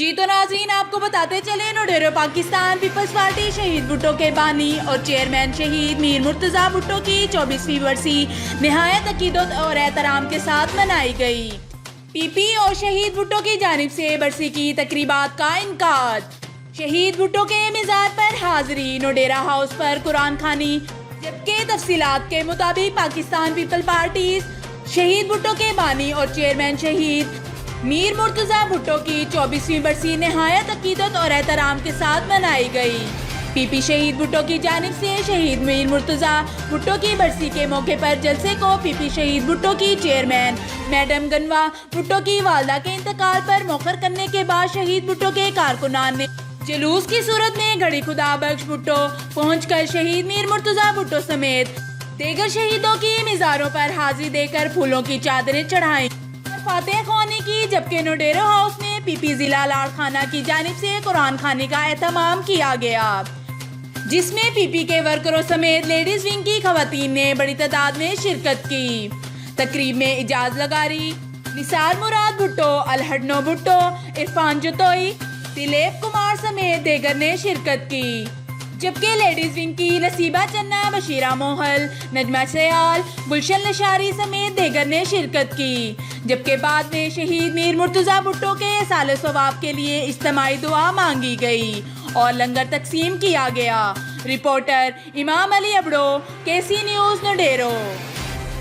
جی تو ناظرین، آپ کو بتاتے چلیں نوڈیرو پاکستان پیپلز پارٹی شہید بھٹو کے بانی اور چیئرمین شہید میر مرتضیٰ بھٹو کی 24ویں برسی نہایت عقیدت اور احترام کے ساتھ منائی گئی۔ پی پی اور شہید بھٹو کی جانب سے برسی کی تقریبات کا انعقاد۔ شہید بھٹو کے مزار پر حاضری، نوڈیرا ہاؤس پر قرآن خوانی، جبکہ تفصیلات کے مطابق پاکستان پیپل پارٹی شہید بھٹو کے بانی اور چیئرمین شہید میر مرتضیٰ بھٹو کی 24ویں برسی نہایت عقیدت اور احترام کے ساتھ منائی گئی۔ پی پی شہید بھٹو کی جانب سے شہید میر مرتضیٰ بھٹو کی برسی کے موقع پر جلسے کو پی پی شہید بھٹو کی چیئرمین میڈم گنوا بھٹو کی والدہ کے انتقال پر مؤخر کرنے کے بعد شہید بھٹو کے کارکنان نے جلوس کی صورت میں گھڑی خدا بخش بھٹو پہنچ کر شہید میر مرتضیٰ بھٹو سمیت دیگر شہیدوں کی مزاروں پر حاضری دے کر پھولوں کی چادریں چڑھائیں اور فاتح خوانی کی، جبکہ نوڈیرو ہاؤس میں پی پی ضلع لاڑ خانہ کی جانب سے قرآن خوانی کا اہتمام کیا گیا، جس میں پی پی کے ورکروں سمیت لیڈیز ونگ کی خواتین نے بڑی تعداد میں شرکت کی۔ تقریب میں اعجاز لغاری، نثار مراد بھٹو، الہڈنو بھٹو، عرفان جتوئی، دلیپ کمار سمیت دیگر نے شرکت کی، جبکہ لیڈیز ونگ کی نصیبہ چنہ، بشیرہ موہل، نجمہ سیال، گلشن لشاری سمیت دیگر نے شرکت کی، جبکہ بعد میں شہید میر مرتضیٰ بھٹو کے اصال ثواب کے لیے اجتماعی دعا مانگی گئی اور لنگر تقسیم کیا گیا۔ رپورٹر امام علی ابڑو، کے سی نیوز نوڈیرو۔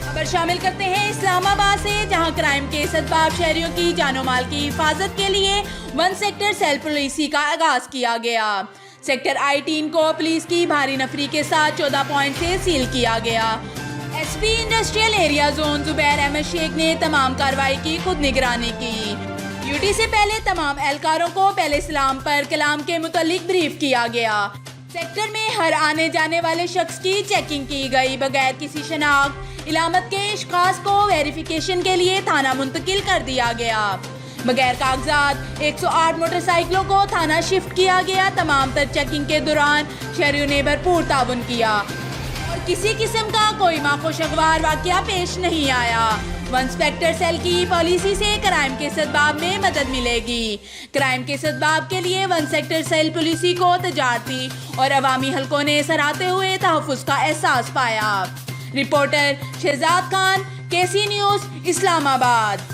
خبر شامل کرتے ہیں اسلام آباد سے، جہاں کرائم کے اسباب شہریوں کی جان و مال کی حفاظت کے لیے 1 سیکٹر سیل پالیسی کا آغاز کیا گیا۔ سیکٹر 18 کو پولیس کی بھاری نفری کے ساتھ 14 پوائنٹ سے سیل کیا گیا۔ S P industrial area zone Zubair Ahmed Sheikh نے تمام کارروائی کی خود نگرانی کی۔ ڈیوٹی سے پہلے تمام اہلکاروں کو پہلے سلام پر کلام کے متعلق بریف کیا گیا۔ سیکٹر میں ہر آنے جانے والے شخص کی چیکنگ کی گئی، بغیر کسی شناخت علامت کے اشخاص کو ویریفیکیشن کے لیے تھانہ منتقل کر دیا گیا۔ بغیر کاغذات 108 موٹر سائیکلوں کو تھانہ شفٹ کیا گیا۔ تمام تر چیکنگ کے دوران شہریوں نے بھرپور تعاون کیا اور کسی قسم کا کوئی ناخوشگوار واقعہ پیش نہیں آیا۔ 1 سیکٹر سیل کی پالیسی سے کرائم کے اسباب میں مدد ملے گی۔ کرائم کے اسباب کے لیے 1 سیکٹر سیل پالیسی کو تجارتی اور عوامی حلقوں نے سراہتے ہوئے تحفظ کا احساس پایا۔ رپورٹر شہزاد خان، کے سی نیوز، اسلام آباد۔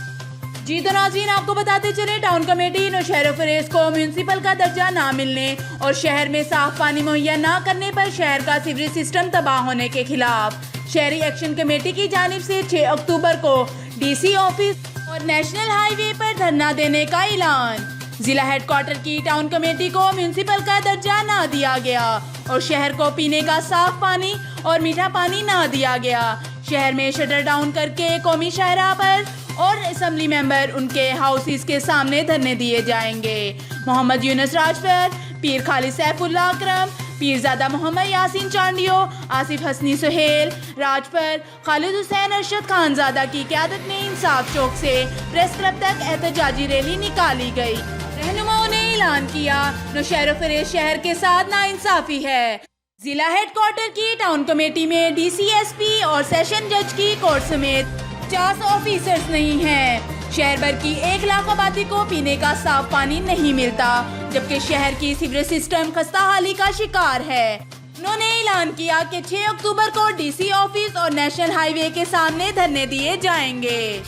جی تو ناظرین، آپ کو بتاتے چلے ٹاؤن کمیٹی نوشہر و فریز کو میونسپل کا درجہ نہ ملنے اور شہر میں صاف پانی مہیا نہ کرنے پر شہر کا سیوریج سسٹم تباہ ہونے کے خلاف شہری ایکشن کمیٹی کی جانب سے 6 اکتوبر کو ڈی سی آفس اور نیشنل ہائی وے پر دھرنا دینے کا اعلان۔ ضلع ہیڈ کوارٹر کی ٹاؤن کمیٹی کو میونسپل کا درجہ نہ دیا گیا اور شہر کو پینے کا صاف پانی اور میٹھا پانی نہ دیا گیا۔ شہر میں شٹر ڈاؤن کر کے قومی شاہراہ پر اور اسمبلی ممبر ان کے ہاؤسز کے سامنے دھرنے دیے جائیں گے۔ محمد یونس راجپور، پیر خالد سیف اللہ اکرم، پیرزادہ محمد یاسین چانڈیو، آصف حسنی سہیل راجپور، خالد حسین ارشد خانزادہ کی قیادت میں انصاف چوک سے پریس کلب تک احتجاجی ریلی نکالی گئی۔ رہنماؤں نے اعلان کیا، نوشہر و فریز شہر کے ساتھ ناانصافی ہے۔ ضلع ہیڈ کوارٹر کی ٹاؤن کمیٹی میں ڈی سی، ایس پی اور سیشن جج کی کورٹ سمیت 50 آفیسرز نہیں ہیں۔ شہر بھر کی 1 لاکھ آبادی کو پینے کا صاف پانی نہیں ملتا، جبکہ شہر کی سیوریج سسٹم خستہ حالی کا شکار ہے۔ انہوں نے اعلان کیا کہ 6 اکتوبر کو ڈی سی آفس اور نیشنل ہائی وے کے سامنے دھرنے دیے جائیں گے۔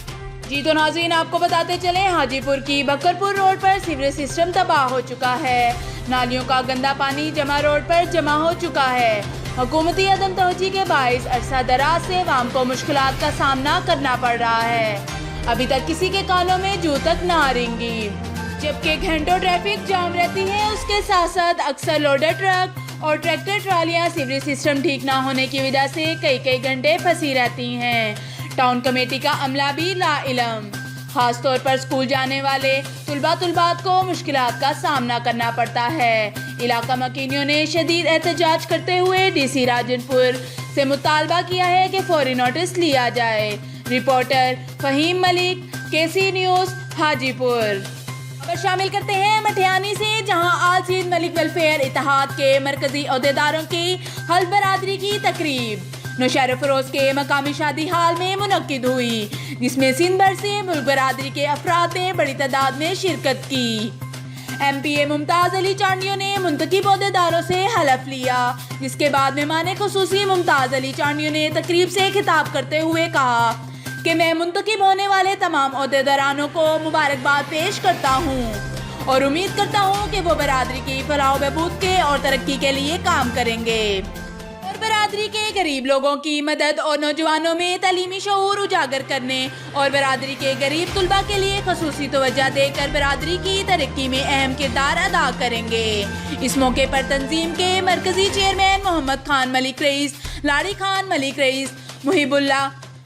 جی تو ناظرین، آپ کو بتاتے چلیں حاجی پور کی بکرپور روڈ پر سیوریج سسٹم تباہ ہو چکا ہے۔ نالیوں کا گندا پانی جمع روڈ پر جمع ہو چکا ہے۔ حکومتی عدم توجہی کے باعث عرصہ دراز سے عوام کو مشکلات کا سامنا کرنا پڑ رہا ہے۔ ابھی تک کسی کے کانوں میں جوں تک نہ رنگی، جبکہ گھنٹوں ٹریفک جام رہتی ہے۔ اس کے ساتھ ساتھ اکثر لوڈر ٹرک اور ٹریکٹر ٹرالیاں سیوریج سسٹم ٹھیک نہ ہونے کی وجہ سے کئی گھنٹے پھنسی رہتی ہیں۔ ٹاؤن کمیٹی کا عملہ بھی لا علم، خاص طور پر اسکول جانے والے طلبات کو مشکلات کا سامنا کرنا پڑتا ہے۔ علاقہ مکینیوں نے شدید احتجاج کرتے ہوئے ڈی سی راجن پور سے مطالبہ کیا ہے کہ فوری نوٹس لیا جائے۔ رپورٹر فہیم ملک، کے سی نیوز، حاجی پور۔ خبر شامل کرتے ہیں مٹھیانی سے، جہاں آل سندھ ملک ویلفیئر اتحاد کے مرکزی عہدیداروں کی حلف برادری کی تقریب نوشہر و فروز کے مقامی شادی ہال میں منعقد ہوئی، جس میں سندھ بھر سے ملک برادری کے افراد نے بڑی تعداد میں شرکت کی۔ MP मुमताज़ अली चांडियों ने मुंतखब ओहदेदारों से हलफ लिया, जिसके बाद मेहमान खुसूसी मुमताज़ अली चांडियों ने तकरीब से खिताब करते हुए कहा कि मैं मुंतखब होने वाले तमाम ओहदेदारानों को मुबारकबाद पेश करता हूँ और उम्मीद करता हूँ कि वो बरादरी की फलाह बहबूद के और तरक्की के लिए काम करेंगे और बरादरी के गरीब लोगों की मदद और नौजवानों में तालीमी शऊर उजागर करने और बरादरी के गरीब तुलबा के लिए खसूसी तवज्जो देकर बरादरी की तरक्की में अहम किरदार अदा करेंगे। इस मौके पर तंजीम के मरकजी चेयरमैन मोहम्मद खान मलिक रईस, लाड़ी खान मलिक रईस, मुहिबुल्ला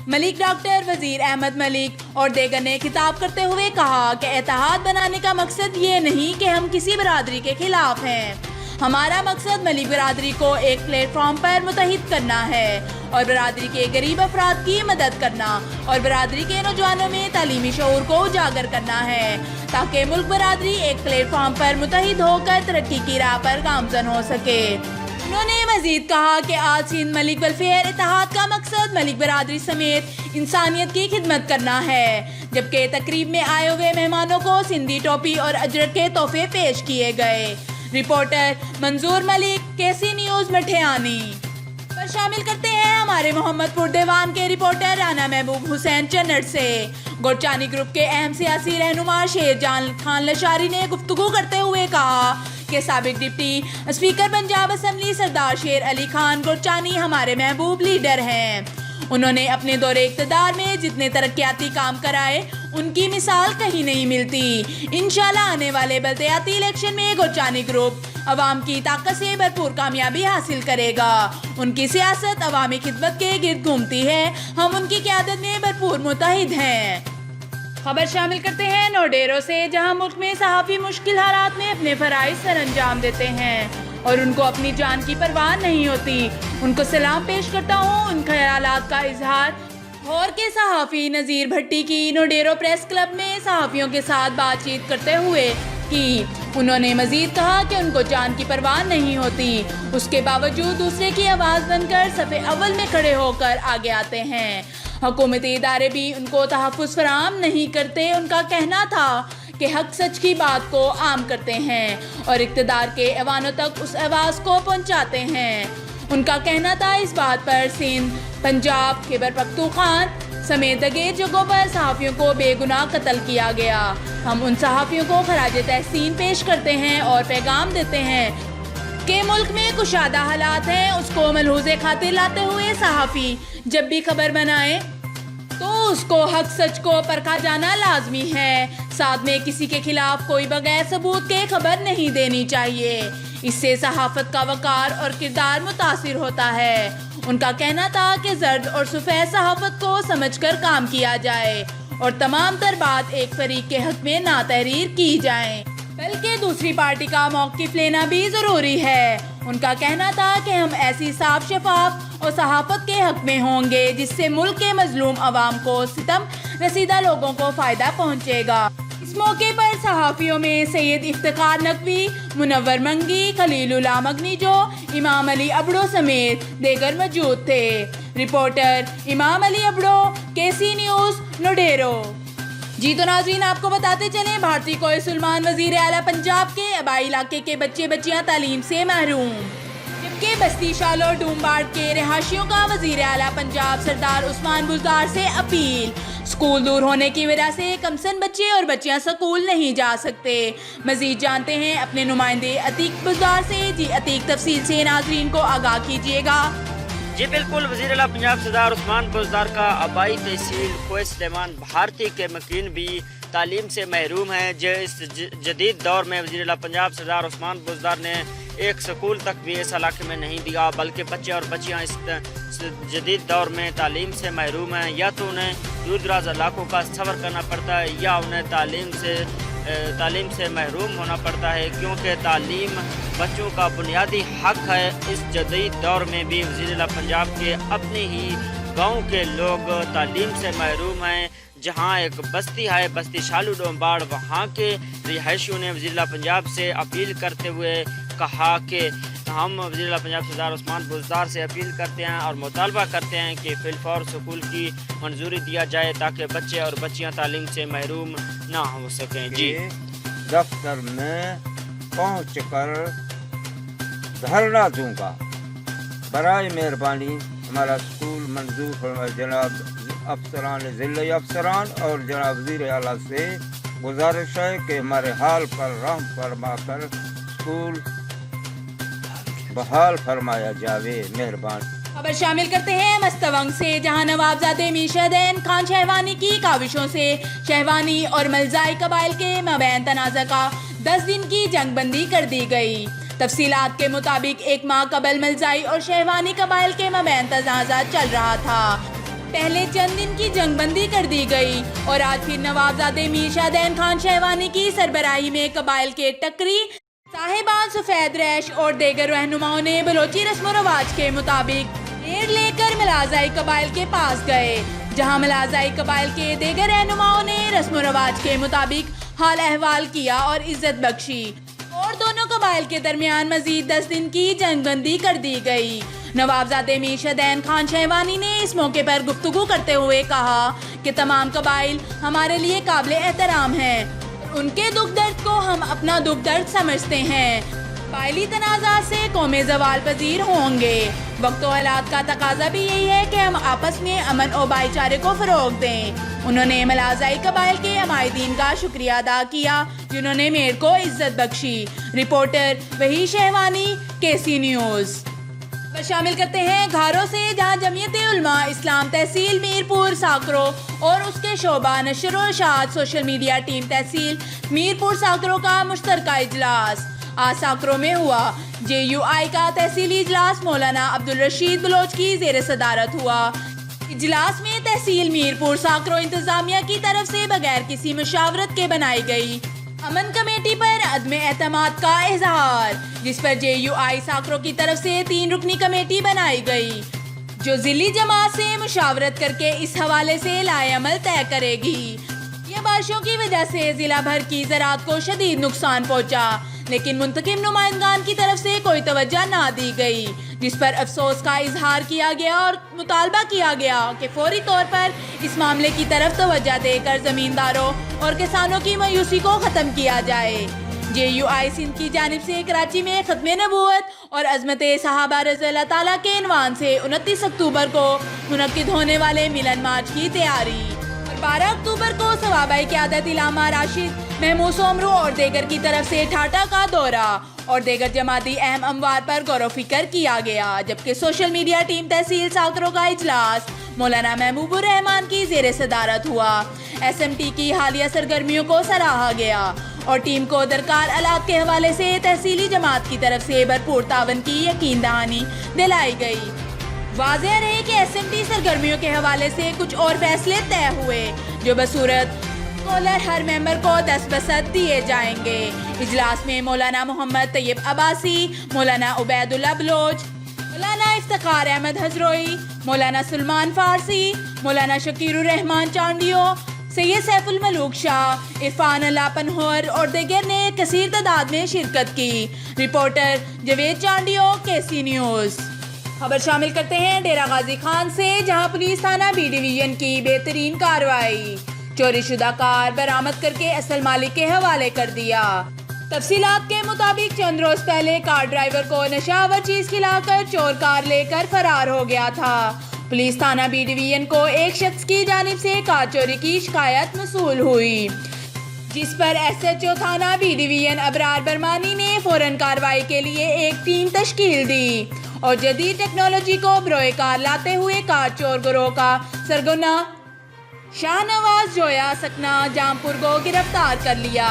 मलिक, डॉक्टर वजीर अहमद मलिक और देगर ने खिताब करते हुए कहा कि इत्तेहाद बनाने का मकसद ये नहीं कि हम किसी बरादरी के खिलाफ हैं। हमारा मकसद मलिक बरादरी को एक प्लेटफॉर्म पर मुत्तहिद करना है और बरादरी के गरीब अफराद की मदद करना और बरादरी के नौजवानों में तालीमी शऊर को उजागर करना है, ताकि मुल्क बरादरी एक प्लेटफॉर्म पर मुत्तहिद होकर तरक्की की राह पर गामजन हो सके। उन्होंने मजीद कहा कि आज सिंध मलिक वेलफेयर इत्तेहाद का मकसद मलिक बरादरी समेत इंसानियत की खिदमत करना है, जबकि तकरीब में आए हुए मेहमानों को सिंधी टोपी और अजरक के तोहफे पेश किए गए। रिपोर्टर मंजूर मलिक, KC न्यूज़ मठियानी। पर शामिल करते हैं हमारे मोहम्मदपुर देवान के रिपोर्टर राना महबूब हुसैन चन्नड़ से। गोरचानी ग्रुप के अहम सियासी रहनुमा शेरजान खान लशारी ने गुफ्तगू करते हुए कहा कि साबिक डिप्टी स्पीकर पंजाब असम्बली सरदार शेर अली खान गोरचानी हमारे महबूब लीडर हैं। उन्होंने अपने दौरे इक़्तिदार में जितने तरक्याती काम कराए उनकी मिसाल कहीं नहीं मिलती। इंशाल्लाह आने वाले बल्दियाती इलेक्शन में गोरचानी ग्रुप अवाम की ताकत से भरपूर कामयाबी हासिल करेगा। उनकी सियासत अवामी खिदमत के गिर्द घूमती है, हम उनकी क़यादत में भरपूर मुत्तहिद हैं। खबर शामिल करते हैं नोडेरो से, जहां मुल्क में सहाफ़ी मुश्किल हालात में अपने फ़राइज़ सर अंजाम देते हैं और उनको अपनी जान की परवाह नहीं होती। उनको सलाम पेश करता हूँ। उन ख्यालात का इजहार लाहौर के सहाफ़ी नज़ीर भट्टी की नोडेरो प्रेस क्लब में सहाफ़ियों के साथ बातचीत करते हुए की। उन्होंने मज़ीद कहा कि उनको जान की परवाह नहीं होती, उसके बावजूद दूसरे की आवाज़ बनकर सफ़े अव्वल में खड़े होकर आगे आते हैं। हुकूमती इदारे भी उनको तहफ़्फ़ुज़ फराहम नहीं करते। उनका कहना था कि हक सच की बात को आम करते हैं और इक़्तिदार के ऐवानों तक उस आवाज़ को पहुंचाते हैं। उनका कहना था इस बात पर सिंध, पंजाब, खैबर पख्तूनख्वा समेत दीगर जगहों पर सहाफ़ियों को बेगुनाह कत्ल किया गया। हम उन सहाफ़ियों को खराज तहसीन पेश करते हैं और पैगाम देते हैं कि मुल्क में कुशादा हालात हैं। उसको मलहूज़े खातिर लाते हुए सहाफ़ी जब भी खबर बनाए तो उसको हक सच को परखा जाना लाजमी है। साथ में किसी के खिलाफ कोई बगैर सबूत के खबर नहीं देनी चाहिए। इससे सहाफ़त का वक़ार और किरदार मुतासिर होता है। उनका कहना था कि जर्द और सफ़ेद सहाफ़त को समझकर काम किया जाए और तमाम तर बात एक फरीक के हक में ना तहरीर की जाए, बल्कि दूसरी पार्टी का मौक़िफ़ लेना भी ज़रूरी है। उनका कहना था कि हम ऐसी साफ शफाफ और सहाफ़त के हक में होंगे जिससे मुल्क के मजलूम अवाम को सितम रसीदा लोगों को फ़ायदा पहुँचेगा। इस मौके पर सहाफ़ियों में सैयद इफ्तिखार नकवी, मुनव्वर मंगी, खलीलुल्लाह मगनीजो, इमाम अली अबड़ो समेत दीगर मौजूद थे। रिपोर्टर इमाम अली अबड़ो, KC न्यूज़ नोडेरो। जी तो नाज़रीन, आपको बताते चलें, भारतीय कोई सुलमान वज़ीर आला पंजाब के आबाई इलाके के बच्चे बच्चियाँ तालीम से महरूम, जबकि बस्ती शालो डूमबाड़ के रहायशियों का वज़ीर आला पंजाब सरदार उस्मान बुज़दार से अपील। स्कूल दूर होने की वजह से कमसन बच्चे और बच्चियां स्कूल नहीं जा सकते। मजीद जानते हैं अपने नुमाइंदे अतीक बुज़दार से। जी अतीक, तफसील से नाज़रीन को आगाह कीजिएगा। जी बिल्कुल, वज़ीर आला पंजाब सरदार उस्मान बुज़दार का आबाई तहसील कोइस सुलेमान भारती के मकीन भी तालीम से महरूम हैं। जो इस जदीद दौर में वज़ीर आला पंजाब सरदार उस्मान बुज़दार ने एक स्कूल तक भी इस इलाके में नहीं दिया, बल्कि बच्चे और बच्चियाँ इस जदीद दौर में तालीम से महरूम हैं। या तो उन्हें दूर दराज इलाकों का सफ़र करना पड़ता है या उन्हें तालीम से महरूम होना पड़ता है, क्योंकि तालीम बच्चों का बुनियादी हक है। इस जदीद दौर में भी वज़ीर आला पंजाब के अपने ही गाँव के लोग तालीम से महरूम हैं। जहाँ एक बस्ती है, बस्ती शालू डोमबाड़, वहाँ के रिहायशियों ने वज़ीर आला पंजाब से अपील करते हुए कहा कि हम वज़ीर आला पंजाब सरदार उस्मान बुज़दार से अपील करते हैं और मुतालबा करते हैं कि फिलफौर स्कूल की मंजूरी दिया जाए ताकि बच्चे और बच्चियां तालीम से महरूम ना हो सकें। जी دفتر میں پہنچ کر دھرنا دوں گا۔ برائے مہربانی ہمارا اسکول منظور فرمائے۔ جناب افسران ضلعی افسران اور جناب وزیر اعلیٰ سے گزارش ہے کہ ہمارے حال پر رحم فرما کر اسکول بحال فرمایا جاوے، مہربانی۔ خبر شامل کرتے ہیں مستونگ سے، جہاں نوابزادے میر شہدین خان شہوانی کی کاوشوں سے شہوانی اور ملزائی قبائل کے مابین تنازع کا 10 دن کی جنگ بندی کر دی گئی۔ تفصیلات کے مطابق 1 ماہ قبل ملزائی اور شہوانی قبائل کے مابین تنازع چل رہا تھا۔ پہلے چند دن کی جنگ بندی کر دی گئی اور آج پھر نوابزادے میر شہدین خان شہوانی کی سربراہی میں قبائل کے ٹکری صاحبان سفید ریش اور دیگر رہنماؤں نے بلوچی رسم و رواج کے مطابق ریڈ لے کر ملازائی قبائل کے پاس گئے، جہاں ملازائی قبائل کے دیگر رہنماؤں نے رسم و رواج کے مطابق حال احوال کیا اور عزت بخشی، اور دونوں قبائل کے درمیان مزید 10 دن کی جنگ بندی کر دی گئی۔ نوابزادے میر شہدین خان شہوانی نے اس موقع پر گفتگو کرتے ہوئے کہا کہ تمام قبائل ہمارے لیے قابل احترام ہیں، ان کے دکھ درد کو ہم اپنا دکھ درد سمجھتے ہیں۔ قبائلی تنازعات سے قومیں زوال پذیر ہوں گے۔ وقت و حالات کا تقاضا بھی یہی ہے کہ ہم آپس میں امن و بھائی چارے کو فروغ دیں۔ انہوں نے ملازائی قبائل کے عمائدین کا شکریہ ادا کیا جنہوں نے میر کو عزت بخشی۔ Reporter Waheed Shahwani, KC news. شامل کرتے ہیں گھاروں سے، جہاں جمعیت علماء اسلام تحصیل میرپور ساکرو اور اس کے شعبہ نشر و اشاعت سوشل میڈیا ٹیم تحصیل میرپور ساکرو کا مشترکہ اجلاس آج ساکرو میں ہوا۔ JUI کا تحصیلی اجلاس مولانا عبدالرشید بلوچ کی زیر صدارت ہوا۔ اجلاس میں تحصیل میرپور ساکرو انتظامیہ کی طرف سے بغیر کسی مشاورت کے بنائی گئی امن کمیٹی پر عدم اعتماد کا اظہار، جس پر JUI ساکرو کی طرف سے 3 رکنی کمیٹی بنائی گئی جو ضلعی جماعت سے مشاورت کر کے اس حوالے سے لائحہ عمل طے کرے گی۔ یہ بارشوں کی وجہ سے ضلع بھر کی زراعت کو شدید نقصان پہنچا، لیکن منتخب نمائندگان کی طرف سے کوئی توجہ نہ دی گئی، جس پر افسوس کا اظہار کیا گیا اور مطالبہ کیا گیا کہ فوری طور پر اس معاملے کی طرف توجہ دے کر زمینداروں اور کسانوں کی مایوسی کو ختم کیا جائے۔ JUI سندھ کی جانب سے کراچی میں ختم نبوت اور عظمت صحابہ رضی اللہ تعالیٰ کے عنوان سے 29 اکتوبر کو منعقد ہونے والے ملن مارچ کی تیاری اور 12 اکتوبر کو صحابہ قیادت علامہ راشد محمود سومرو اور دیگر کی طرف سے ٹھاٹا کا دورہ اور دیگر جماعتی اہم اموار پر غور و فکر کیا گیا، جبکہ سوشل میڈیا ٹیم تحصیل ساکرو کا اجلاس مولانا محبوب الرحمان کی زیر صدارت ہوا۔ SMT کی حالیہ سرگرمیوں کو سراہا گیا اور ٹیم کو درکار آلات کے حوالے سے تحصیلی جماعت کی طرف سے بھرپور تعاون کی یقین دہانی دلائی گئی۔ واضح رہے کہ SMT سرگرمیوں کے حوالے سے کچھ اور فیصلے طے ہوئے جو بصورت کالر ہر ممبر کو 10% دیے جائیں گے۔ اجلاس میں مولانا محمد طیب عباسی، مولانا عبید اللہ بلوچ، مولانا افتخار احمد ہزروئی، مولانا سلمان فارسی، مولانا شکیر الرحمان چانڈیو، سید سیف الملوک شاہ، عرفان اللہ پنہور اور دیگر نے کثیر تعداد میں شرکت کی۔ Reporter Javed Chandio, KC news. خبر شامل کرتے ہیں ڈیرہ غازی خان سے، جہاں پولیس تھانہ B ڈویژن کی بہترین کارروائی، چوری شدہ کار برآمد کر کے اصل مالک کے حوالے کر دیا۔ تفصیلات کے مطابق چند روز پہلے کار ڈرائیور کو نشہ آور چیز کھلا کر چور کار لے کر فرار ہو گیا تھا۔ پولیس تھانہ B ڈویژن کو ایک شخص کی جانب سے کار چوری کی شکایت موصول ہوئی، جس پر SHO تھانہ B ڈویژن ابرار برمانی نے فوراً کارروائی کے لیے ایک ٹیم تشکیل دی اور جدید ٹیکنالوجی کو بروئے کار لاتے ہوئے کار چور گروہ کا سرگنا شاہ نواز جویا سکنا جامپور کو گرفتار کر لیا۔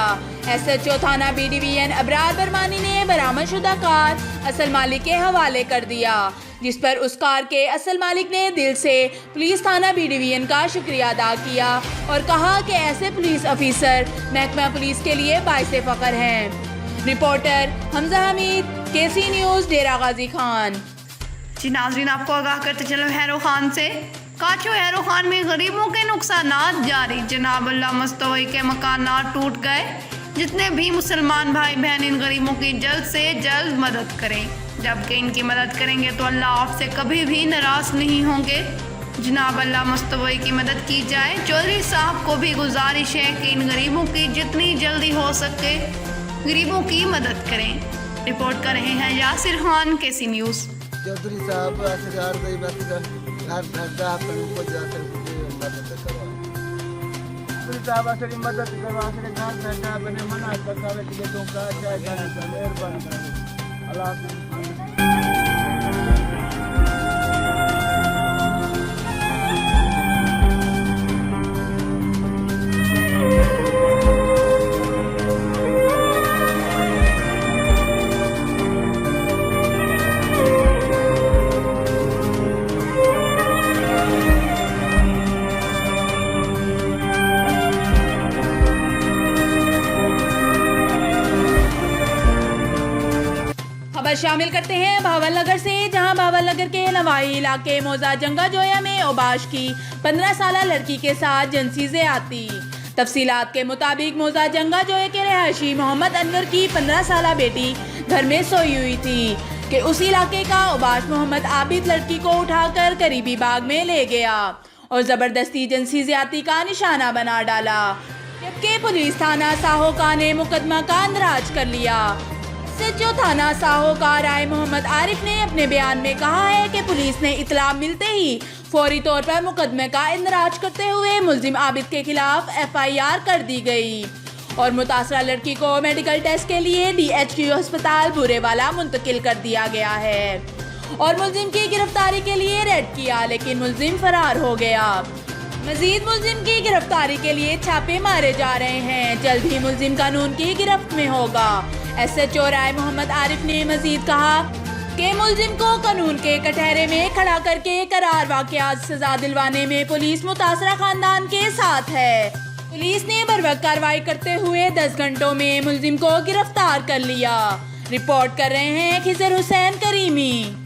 SHO تھانہ B ڈویژن ابرار برمانی نے برآمد شدہ کار اصل مالک کے حوالے کر دیا، جس پر اس کار کے اصل مالک نے دل سے پولیس تھانہ B ڈویژن کا شکریہ ادا کیا اور کہا کہ ایسے پولیس افیسر محکمہ پولیس کے لیے باعث فخر ہیں۔ رپورٹر حمزہ حمید، KC نیوز، ڈیرہ غازی خان۔ جی ناظرین، آپ کو آگاہ کرتے چلو ہیرو خان سے۔ کاچو ہیرو خان میں غریبوں کے نقصانات جاری، جناب اللہ مستوی کے مکانات ٹوٹ گئے۔ جتنے بھی مسلمان بھائی بہن ان غریبوں کی جلد سے جلد مدد کریں، جبکہ ان کی مدد کریں گے تو اللہ آپ سے کبھی بھی ناراض نہیں ہوں گے۔ जनाब अल्लाह मुस्तफ़ी की मदद की जाए। चौधरी साहब को भी गुजारिश है कि इन गरीबों की जितनी जल्दी हो सके गरीबों की मदद करें। रिपोर्ट कर रहे हैं यासिर खान, केसी न्यूज़। चौधरी साहब असरदार गई बात घर ठंडा अपन को जाकर मदद करो। चौधरी साहब असली मदद करो, असली घर ठंडा बने मना पकावे के तो का चाहे जाने का मेहरबानी करो। अल्लाह खबर शामिल करते हैं भावल नगर से, जहां भावल नगर के नवाही इलाके मौजा जंगा जोया में ओबाश की 15 साल लड़की के साथ जिनसी ज़्यादती। तफसीलात के मुताबिक मौजा जंगा जोया के रहायशी मोहम्मद अनवर की 15 साल बेटी घर में सोई हुई थी कि उसी इलाके का ओबाश मोहम्मद आबिद लड़की को उठाकर करीबी बाग में ले गया और ज़बरदस्ती जिनसी ज़्यादती का निशाना बना डाला, जबकि पुलिस थाना साहोका ने मुकदमा का अंदराज कर लिया। सचो थाना साहोका राय मोहम्मद आरिफ ने अपने बयान में कहा है कि पुलिस ने इतला मिलते ही फौरी तौर पर मुकदमे का इंदराज करते हुए मुलजिम आबिद के खिलाफ FIR कर दी गई और मुतासरा लड़की को मेडिकल टेस्ट के लिए DHQ अस्पताल बुरेवाला मुंतकिल कर दिया गया है और मुलजिम की गिरफ्तारी के लिए रेड किया, लेकिन मुलजिम फरार हो गया। मजीद मुलजिम की गिरफ्तारी के लिए छापे मारे जा रहे हैं। जल्द ही मुलजिम कानून की गिरफ्त में होगा। SHO राय मोहम्मद आरिफ ने मजीद कहा कि मुलजिम को कानून के कटहरे में खड़ा करके करार वाक़यात सजा दिलवाने में पुलिस मुतासरा खानदान के साथ है। पुलिस ने बरवक्त कार्रवाई करते हुए 10 घंटों में मुलजिम को गिरफ्तार कर लिया। रिपोर्ट कर रहे हैं खिजर हुसैन करीमी।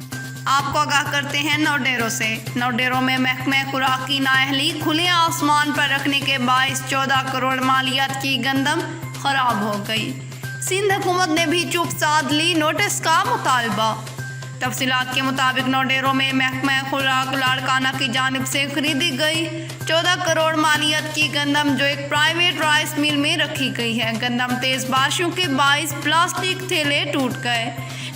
आपको आगाह करते हैं नौडेरों से। नौडेरों में महकमे खुराक की नाअहली खुले आसमान पर रखने के बाइस 14 करोड़ मालियात की गंदम खराब हो गई। सिंध हुकूमत ने भी चुप साध ली नोटिस का मुतालबा। तफसीलात के मुताबिक नौडेरों में महकमा खुराक लाड़काना की जानिब से खरीदी गई 14 करोड़ मालियत की गंदम जो एक प्राइवेट राइस मिल में रखी गई है। गंदम तेज बारिशों के बाइस प्लास्टिक थैले टूट गए,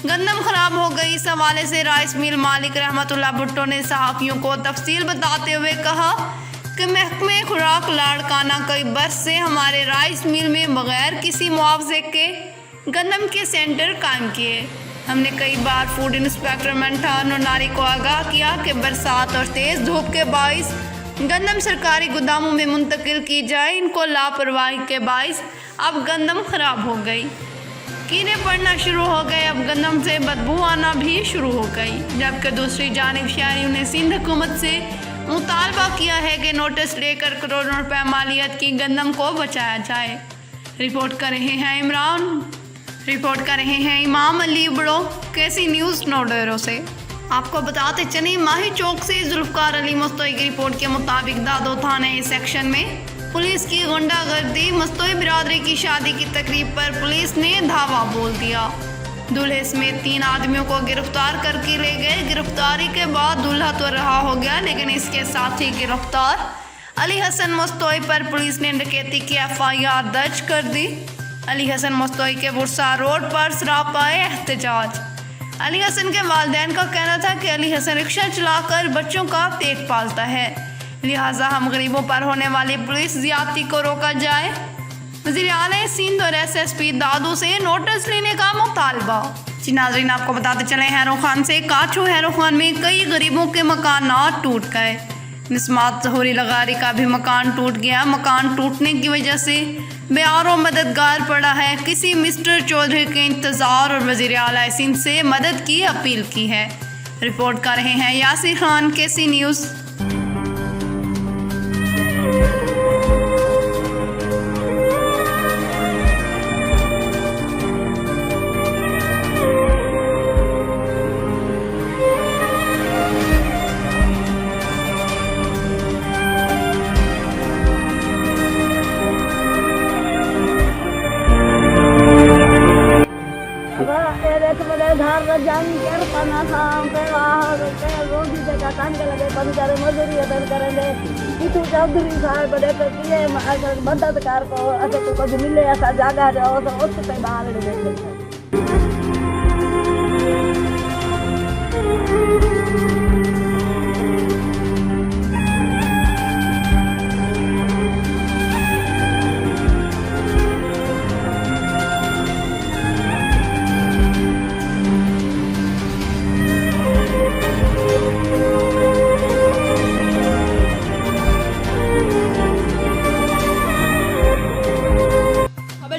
गंदम खराब हो गई। इस हवाले से राइस मिल मालिक रहमतुल्लाह भुट्टो ने सहाफ़ियों को तफसील बताते हुए कहा कि महकमे खुराक लाड़काना कई बरस से हमारे राइस मिल में बगैर किसी मुआवजे के गंदम के सेंटर कायम किए। हमने कई बार फूड इंस्पेक्टर मंठान और नारी को आगाह किया कि बरसात और तेज़ धूप के बाइस गंदम सरकारी गोदामों में मुंतकिल की जाए। इनको लापरवाही के बाइस अब गंदम खराब हो गई, कीड़े पड़ना शुरू हो गए, अब गंदम से बदबू आना भी शुरू हो गई। जबकि दूसरी जानिब शहरियों ने सिंध हुकूमत से मुतालबा किया है कि नोटिस लेकर करोड़ों रुपए मालियत की गंदम को बचाया जाए। रिपोर्ट कर रहे हैं इमाम अली बड़ो, कैसी न्यूज़ नौडेरों से। आपको बताते चले माही चौक से जुल्फकार अली मुस्तोई की रिपोर्ट के मुताबिक दादो थाने सेक्शन में पुलिस की गुंडागर्दी। मुस्तोई बिरादरी की शादी की तकरीब पर पुलिस ने धावा बोल दिया। दूल्हे समेत 3 आदमियों को गिरफ्तार करके ले गए। गिरफ्तारी के बाद दूल्हा तो रहा हो गया, लेकिन इसके साथ ही गिरफ्तार अली हसन मुस्तोई पर पुलिस ने डकैती की FIR दर्ज कर दी। अली हसन मुस्तोई के बुरसा रोड पर सरापा एहतजाज। अली हसन के वालिदैन का कहना था कि अली हसन रिक्शा चलाकर बच्चों का पेट पालता है, लिहाजा हम गरीबों पर होने वाली पुलिस ज्यादती को रोका जाए। वज़ीर आला सिंध और SSP दादू से नोटिस लेने का मुतालबा। जी नाज़रीन, आपको बताते चले हैरो खान से काचो हैरो खान में कई गरीबों के मकानात टूट गए। मिसमात ज़हूरी लगारी का भी मकान टूट गया। मकान टूटने की वजह से बेआरो मददगार पड़ा है। किसी मिस्टर चौधरी के इंतज़ार और वज़ीर आला सिंध से मदद की अपील की है। रिपोर्ट कर रहे हैं यासिर खान, केसी न्यूज़। धार जान ना खाम पे वाह के रोटी जगह काम के लगे बंद करे मजदूरी अदन करेंगे इतु चौधरी साहब बड़े तो किए मदद कर को असे को कुछ मिले ऐसा जगह जाओ तो उस पे बाहर दे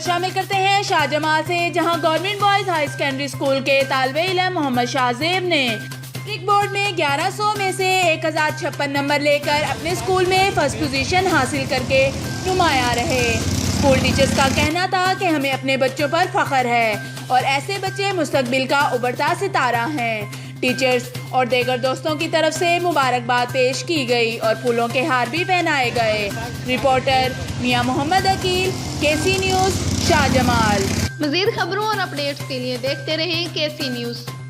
शामिल करते हैं शाहजमाल से, जहां government boys high secondary school के तालिबे इल्म मोहम्मद शाहजेब ने मैट्रिक बोर्ड में 1100 में से 1056 नंबर लेकर अपने स्कूल में फर्स्ट पोजीशन हासिल करके नुमाया रहे। स्कूल टीचर्स का कहना था कि हमें अपने बच्चों पर फख्र है और ऐसे बच्चे मुस्तकबिल का उभरता सितारा हैं। टीचर्स और देगर दोस्तों की तरफ से मुबारकबाद पेश की गई और फूलों के हार भी पहनाए गए। रिपोर्टर मियां मोहम्मद अकील, केसी न्यूज़, शाहजमाल। मज़ीद खबरों और अपडेट्स के लिए देखते रहें केसी न्यूज़।